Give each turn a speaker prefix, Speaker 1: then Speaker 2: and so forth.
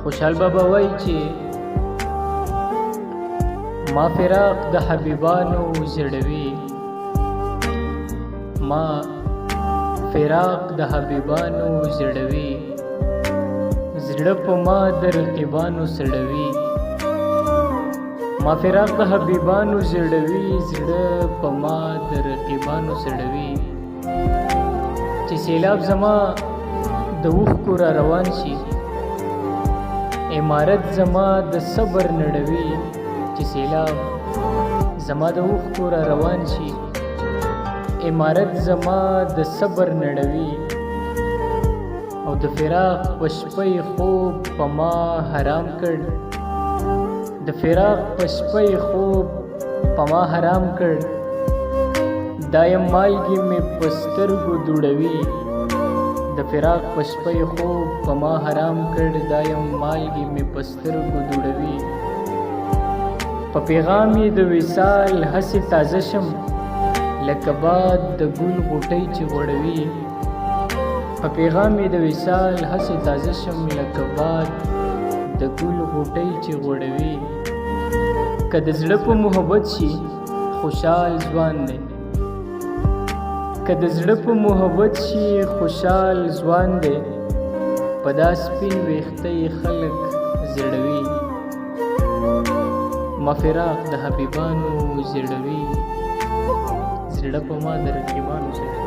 Speaker 1: خوشحال بابا وایي چې ما فراق د حبیبانو زړوي، ما فراق د حبیبانو زړوي، زړه په ما د رقیبانو سړوي. ما فراق د حبیبانو زړوي، زړه په ما د رقیبانو سړوي. چې سیلاب زما د اوښکو را روان شي، عمارت زما د صبر نړوي. چې سیلاب زما د اوښکو را روان شي، عمارت زما د صبر نړوي. او د فراق په شپه خوب په ما حرام کړ، د فراق په شپه خوب په ما حرام کړ. دایم مالګې مې په سترګو دوړوي، د فراق په شپه خوب په ما حرام کړ. دایم مالګې مې په سترګو دوړوي. په پیغام یې د وصال هسې تازه شم، لکه باد د ګل غوټۍ چې غوړوي. په پیغام یې د وصال هسې تازه شم، لکه باد د ګل غوټۍ چې غوړوي. که د زړه په محبت شي خوشحال ځوان دی، که د زړه په محبت شي خوشحال ځوان دی. په دا سپین ویښته یې خلک زړوي، ما فراق د حبیبانو زړوي، زړه په ما د رقیبانو سره.